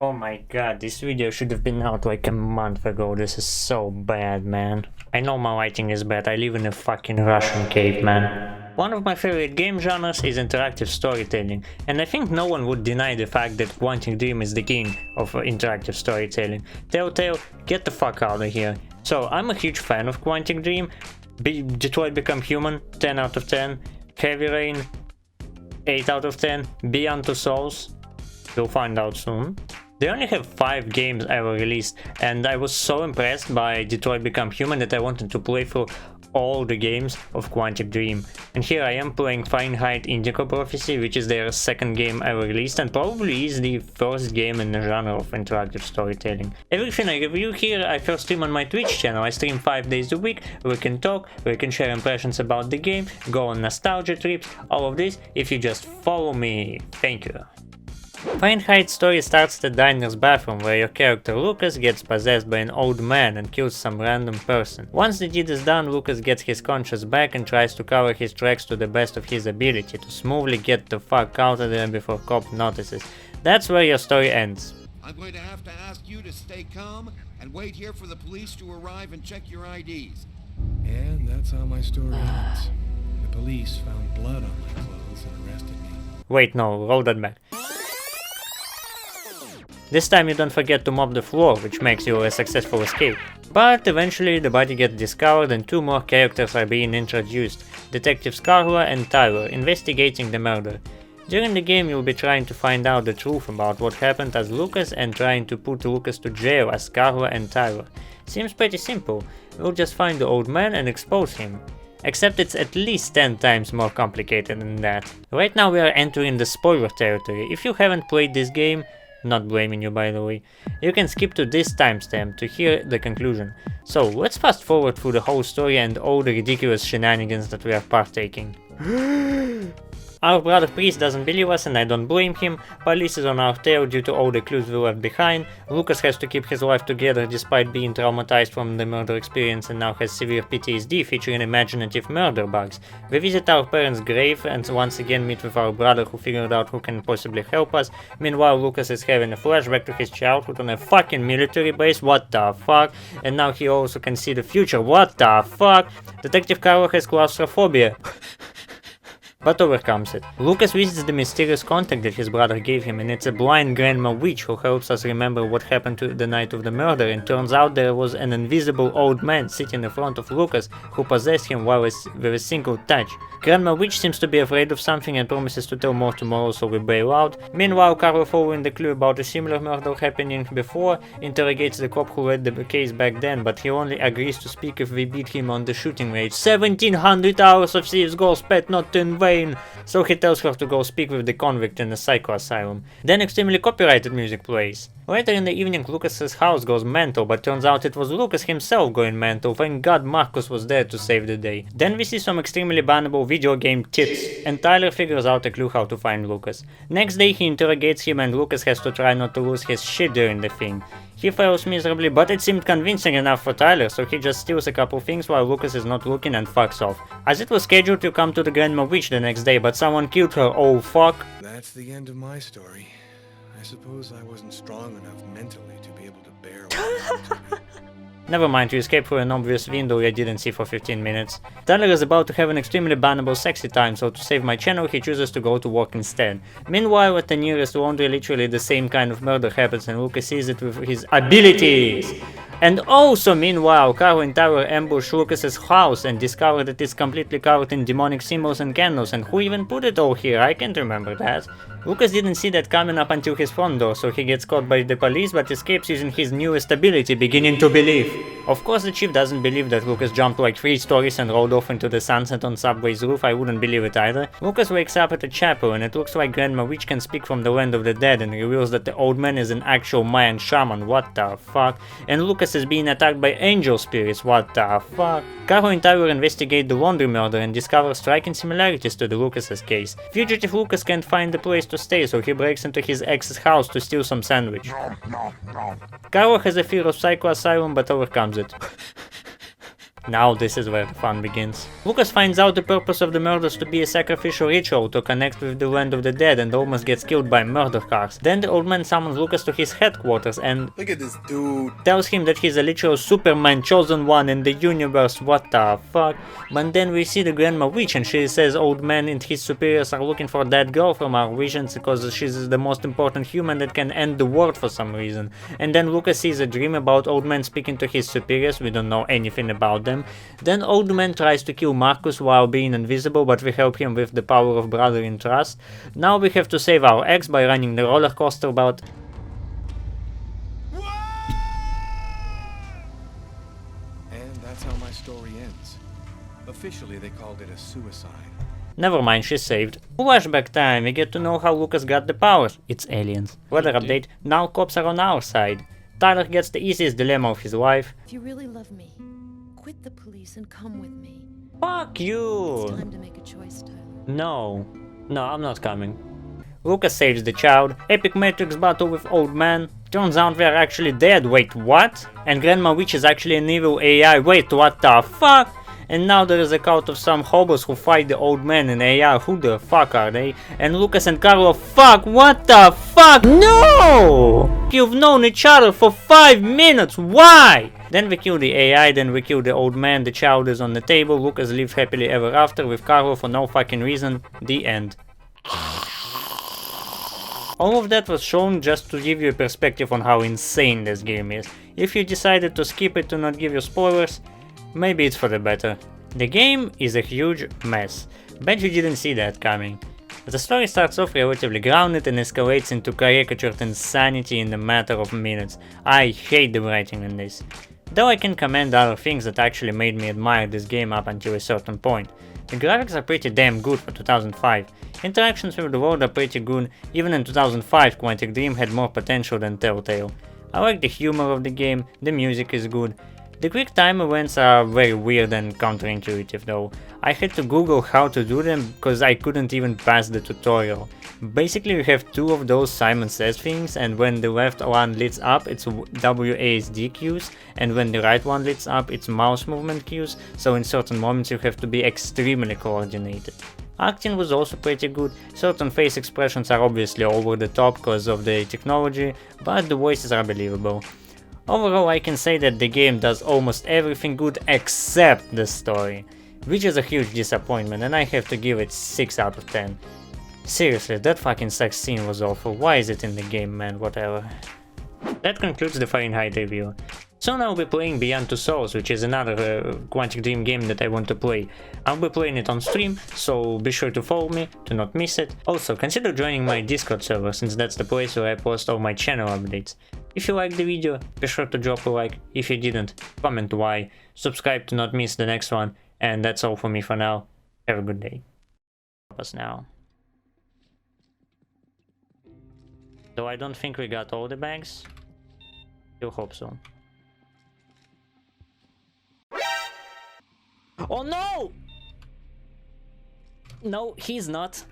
Oh my god, this video should have been out like a month ago. This is so bad, man. I know my lighting is bad, I live in a fucking Russian cave, man. One of my favorite game genres is interactive storytelling, and I think no one would deny the fact that Quantic Dream is the king of interactive storytelling. Telltale, get the fuck out of here. So, I'm a huge fan of Quantic Dream. Detroit Become Human, 10 out of 10. Heavy Rain, 8 out of 10. Beyond Two Souls, you'll find out soon. They only have 5 games ever released, and I was so impressed by Detroit Become Human that I wanted to play through all the games of Quantic Dream. And here I am playing Farenheit Indigo Prophecy, which is their second game ever released and probably is the first game in the genre of interactive storytelling. Everything I review here I first stream on my Twitch channel. I stream 5 days a week, we can talk, we can share impressions about the game, go on nostalgia trips, all of this if you just follow me. Thank you. Farenheit's story starts at the diner's bathroom, where your character Lucas gets possessed by an old man and kills some random person. Once the deed is done, Lucas gets his conscience back and tries to cover his tracks to the best of his ability to smoothly get the fuck out of there before cop notices. That's where your story ends. I'm going to have to ask you to stay calm and wait here for the police to arrive and check your IDs. And that's how my story ends. The police found blood on my clothes and arrested me. Wait, no, roll that back. This time you don't forget to mop the floor, which makes you a successful escape. But eventually the body gets discovered and 2 more characters are being introduced, Detectives Carla and Tyler, investigating the murder. During the game you'll be trying to find out the truth about what happened as Lucas and trying to put Lucas to jail as Carla and Tyler. Seems pretty simple, we'll just find the old man and expose him. Except it's at least 10 times more complicated than that. Right now we are entering the spoiler territory. If you haven't played this game, not blaming you by the way, you can skip to this timestamp to hear the conclusion. So let's fast forward through the whole story and all the ridiculous shenanigans that we are partaking. Our brother priest doesn't believe us and I don't blame him. Police is on our tail due to all the clues we left behind. Lucas has to keep his life together despite being traumatized from the murder experience and now has severe PTSD featuring imaginative murder bugs. We visit our parents' grave and once again meet with our brother who figured out who can possibly help us. Meanwhile Lucas is having a flashback to his childhood on a fucking military base, what the fuck, and now he also can see the future, what the fuck. Detective Carlo has claustrophobia. But overcomes it. Lucas visits the mysterious contact that his brother gave him, and it's a blind grandma witch who helps us remember what happened to the night of the murder, and turns out there was an invisible old man sitting in front of Lucas who possessed him with a single touch. Grandma witch seems to be afraid of something and promises to tell more tomorrow, so we bail out. Meanwhile, Carlo, following the clue about a similar murder happening before, interrogates the cop who led the case back then, but he only agrees to speak if we beat him on the shooting range. 1700 hours of CSGO spent not in vain! So he tells her to go speak with the convict in the psycho asylum. Then extremely copyrighted music plays. Later in the evening Lucas's house goes mental, but turns out it was Lucas himself going mental. Thank God Marcus was there to save the day. Then we see some extremely bannable video game tits, and Tyler figures out a clue how to find Lucas. Next day he interrogates him and Lucas has to try not to lose his shit during the thing. He fails miserably, but it seemed convincing enough for Tyler, so he just steals a couple things while Lucas is not looking and fucks off. As it was scheduled to come to the Grandma Witch the next day, but someone killed her, oh fuck. That's the end of my story. I suppose I wasn't strong enough mentally to be able to bear what happened to me. Never mind, you escape through an obvious window I didn't see for 15 minutes. Tyler is about to have an extremely bannable sexy time, so to save my channel he chooses to go to work instead. Meanwhile at the nearest laundry literally the same kind of murder happens and Lucas sees it with his abilities. And also meanwhile Carl and Tyler ambush Lucas's house and discover that it's completely covered in demonic symbols and candles, and who even put it all here, I can't remember that. Lucas didn't see that coming up until his front door, so he gets caught by the police but escapes using his newest ability, beginning to believe. Of course the chief doesn't believe that Lucas jumped like 3 stories and rolled off into the sunset on Subway's roof, I wouldn't believe it either. Lucas wakes up at a chapel and it looks like Grandma Witch can speak from the land of the dead and reveals that the old man is an actual Mayan shaman, what the fuck. And Lucas is being attacked by angel spirits, what the fuck. Carlo and Tyler investigate the laundry murder and discover striking similarities to the Lucas's case. Fugitive Lucas can't find a place to stay, so he breaks into his ex's house to steal some sandwich. Carlo has a fear of psycho asylum but overcomes it. Now this is where the fun begins. Lucas finds out the purpose of the murders to be a sacrificial ritual to connect with the land of the dead and almost gets killed by murder cars. Then the old man summons Lucas to his headquarters and Look at this dude. tells him that he's a literal Superman, chosen one in the universe, what the fuck. But then we see the grandma witch and she says old man and his superiors are looking for that girl from our visions because she's the most important human that can end the world for some reason. And then Lucas sees a dream about old man speaking to his superiors, we don't know anything about them. Then old man tries to kill Marcus while being invisible, but we help him with the power of brotherly trust. Now we have to save our ex by running the roller coaster, but And that's how my story ends. Officially, they called it a suicide. never mind, she's saved. Flashback time, we get to know how Lucas got the powers. It's aliens. Weather update, now cops are on our side. Tyler gets the easiest dilemma of his life. If you really love me, quit the police and come with me. Fuck It's you! time to make a choice, Tyler. No, I'm not coming. Lucas saves the child, epic Matrix battle with old man. Turns out they're actually dead, wait what? And Grandma Witch is actually an evil AI, wait what the fuck? And now there is a cult of some hobos who fight the old man and AI, who the fuck are they? And Lucas and Carlo, fuck, what the fuck? No! You've known each other for 5 minutes, why? Then we kill the AI, then we kill the old man, the child is on the table, Lucas lives happily ever after with Carlo for no fucking reason, the end. All of that was shown just to give you a perspective on how insane this game is. If you decided to skip it to not give you spoilers, maybe it's for the better. The game is a huge mess. Bet you didn't see that coming. The story starts off relatively grounded and escalates into caricatured insanity in a matter of minutes. I hate the writing in this. Though I can commend other things that actually made me admire this game up until a certain point. The graphics are pretty damn good for 2005. Interactions with the world are pretty good, even in 2005 Quantic Dream had more potential than Telltale. I like the humor of the game, the music is good. The quick time events are very weird and counterintuitive though. I had to Google how to do them because I couldn't even pass the tutorial. Basically you have two of those Simon Says things, and when the left one lights up it's WASD cues, and when the right one lights up it's mouse movement cues, so in certain moments you have to be extremely coordinated. Acting was also pretty good, certain face expressions are obviously over the top because of the technology, but the voices are believable. Overall I can say that the game does almost everything good except the story, which is a huge disappointment, and I have to give it 6 out of 10. Seriously, that fucking sex scene was awful, why is it in the game, man, whatever. That concludes the Farenheit review. Soon I'll be playing Beyond Two Souls, which is another Quantic Dream game that I want to play. I'll be playing it on stream, so be sure to follow me to not miss it. Also, consider joining my Discord server, since that's the place where I post all my channel updates. If you liked the video, be sure to drop a like. If you didn't, comment why, subscribe to not miss the next one, and that's all for me for now. Have a good day. Help us now. Though I don't think we got all the bags, still hope so. Oh no! No, he's not.